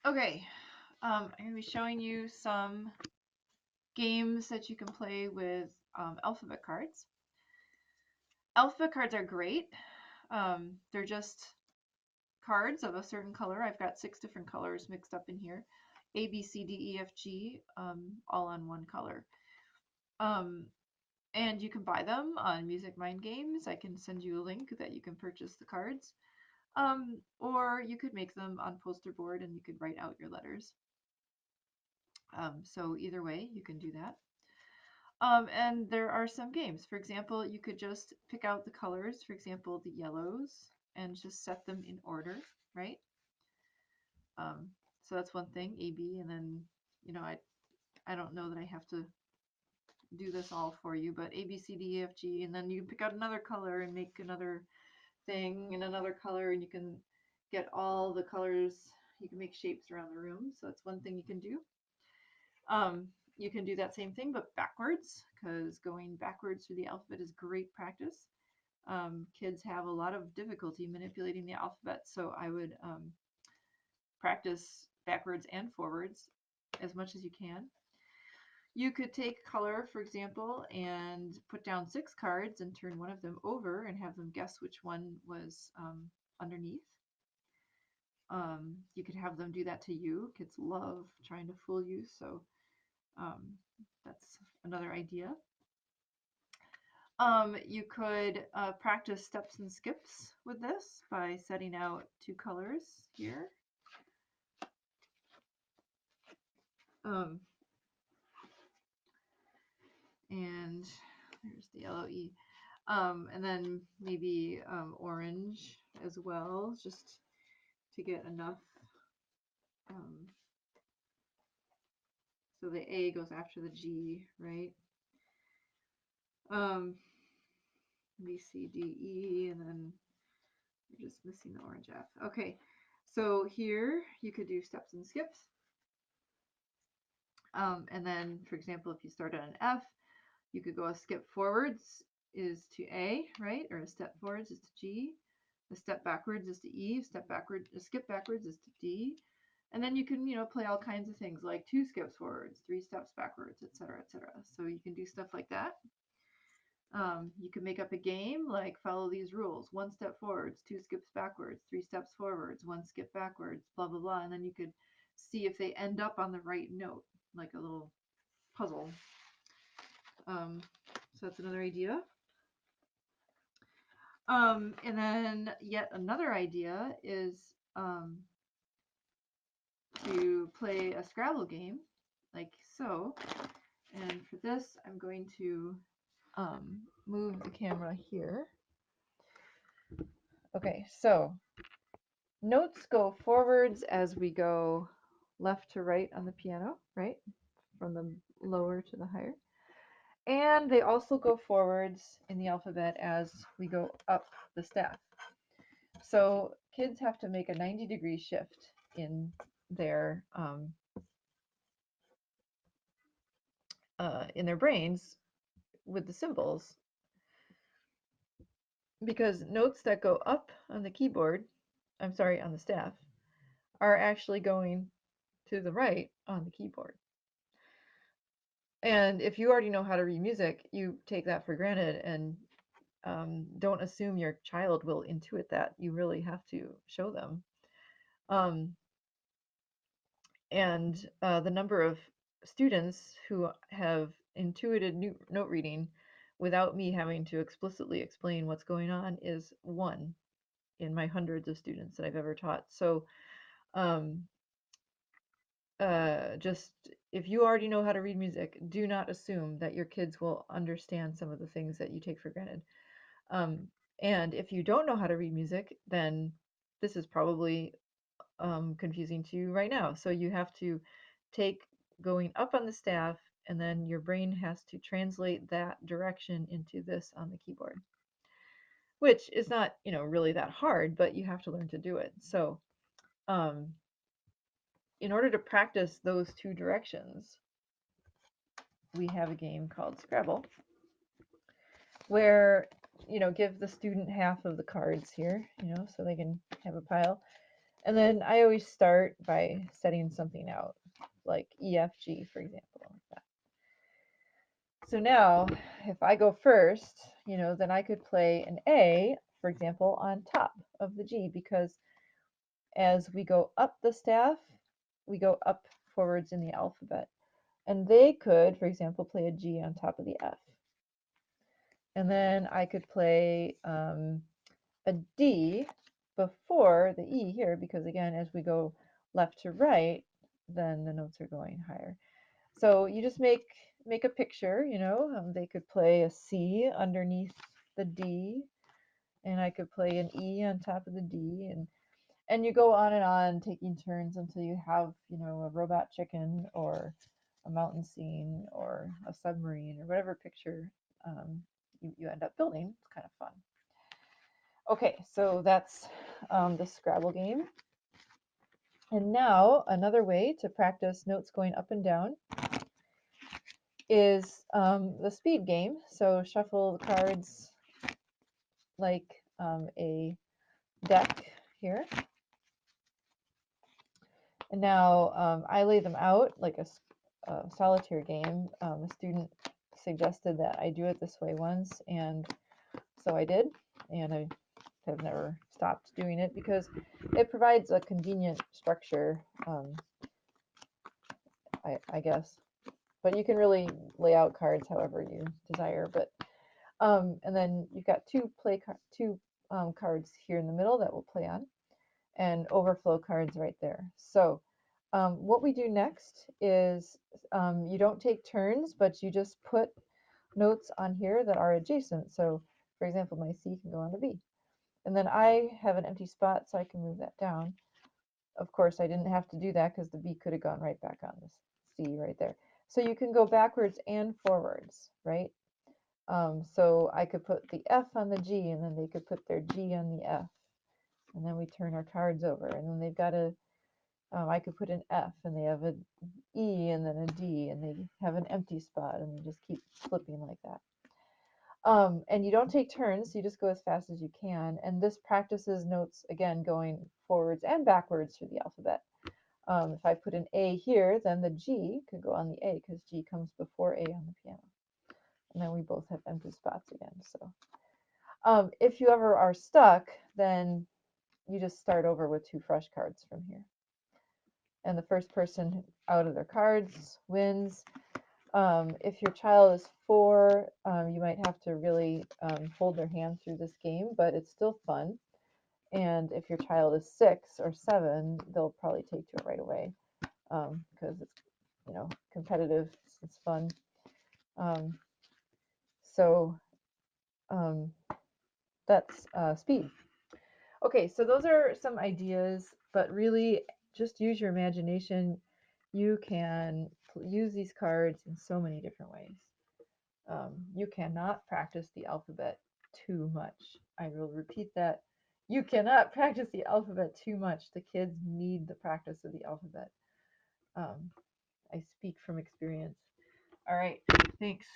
Okay, I'm going to be showing you some games that you can play with alphabet cards. Alphabet cards are great. They're just cards of a certain color. I've got 6 different colors mixed up in here. A, B, C, D, E, F, G, all on one color. Um, and you can buy them on Music Mind Games. I can send you a link that you can purchase the cards. Or you could make them on poster board and you could write out your letters. So either way, you can do that. And there are some games. For example, you could just pick out the colors, for example, the yellows, and just set them in order, right? So that's one thing, A, B, and then, I don't know that I have to do this all for you, but A, B, C, D, E, F, G, and then you can pick out another color and make another thing in another color, and you can get all the colors. You can make shapes around the room, so that's one thing you can do. You can do that same thing, but backwards, because going backwards through the alphabet is great practice. Kids have a lot of difficulty manipulating the alphabet, so I would practice backwards and forwards as much as you can. You could take color, for example, and put down 6 cards and turn one of them over and have them guess which one was underneath. You could have them do that to you. Kids love trying to fool you, so that's another idea. You could practice steps and skips with this by setting out 2 colors here. And there's the yellow E. And then maybe orange as well, just to get enough. So the A goes after the G, right? B, C, D, E, and then you're just missing the orange F. Okay, so here you could do steps and skips. And then, for example, if you start at an F, you could go a skip forwards is to A, right? Or a step forwards is to G. A step backwards is to E. A skip backwards is to D. And then you can, play all kinds of things like 2 skips forwards, 3 steps backwards, etc., etc. So you can do stuff like that. You can make up a game like follow these rules: 1 step forwards, 2 skips backwards, 3 steps forwards, 1 skip backwards, blah, blah, blah. And then you could see if they end up on the right note, like a little puzzle. So that's another idea. And then yet another idea is to play a Scrabble game, like so. And for this, I'm going to move the camera here. Okay, so notes go forwards as we go left to right on the piano, right? From the lower to the higher. And they also go forwards in the alphabet as we go up the staff. So kids have to make a 90-degree shift in their brains with the symbols, because notes that go up on the keyboard, on the staff, are actually going to the right on the keyboard. And if you already know how to read music, you take that for granted and don't assume your child will intuit that. You really have to show them. And the number of students who have intuited note reading without me having to explicitly explain what's going on is 1 in my hundreds of students that I've ever taught. So just if you already know how to read music, do not assume that your kids will understand some of the things that you take for granted. And if you don't know how to read music, then this is probably confusing to you right now. So you have to take going up on the staff, and then your brain has to translate that direction into this on the keyboard, which is not, really that hard, but you have to learn to do it. So in order to practice those 2 directions, we have a game called Scrabble, where, give the student half of the cards here, so they can have a pile. And then I always start by setting something out, like E, F, G, for example, like that. So now, if I go first, then I could play an A, for example, on top of the G, because as we go up the staff, we go up forwards in the alphabet. And they could, for example, play a G on top of the F. And then I could play a D before the E here, because again, as we go left to right, then the notes are going higher. So you just make a picture, they could play a C underneath the D, and I could play an E on top of the D, and you go on and on, taking turns until you have, a robot chicken or a mountain scene or a submarine or whatever picture you end up building. It's kind of fun. Okay, so that's the Scrabble game. And now another way to practice notes going up and down is the speed game. So shuffle the cards like a deck here. And now I lay them out like a solitaire game. A student suggested that I do it this way once, and so I did, and I have never stopped doing it because it provides a convenient structure, I guess. But you can really lay out cards however you desire. But and then you've got two cards here in the middle that we'll play on, and overflow cards right there. So what we do next is you don't take turns, but you just put notes on here that are adjacent. So for example, my C can go on the B. And then I have an empty spot, so I can move that down. Of course, I didn't have to do that because the B could have gone right back on this C right there. So you can go backwards and forwards, right? So I could put the F on the G, and then they could put their G on the F. And then we turn our cards over, and then they've got I could put an F, and they have an E, and then a D, and they have an empty spot, and they just keep flipping like that. And you don't take turns, you just go as fast as you can. And this practices notes, again, going forwards and backwards through the alphabet. If I put an A here, then the G could go on the A because G comes before A on the piano. And then we both have empty spots again. So if you ever are stuck, then you just start over with 2 fresh cards from here. And the first person out of their cards wins. If your child is 4, you might have to really hold their hand through this game, but it's still fun. And if your child is 6 or 7, they'll probably take to it right away because it's competitive. It's fun. So that's speed. Okay, so those are some ideas, but really just use your imagination. You can use these cards in so many different ways. You cannot practice the alphabet too much. I will repeat that. You cannot practice the alphabet too much. The kids need the practice of the alphabet. I speak from experience. All right, thanks.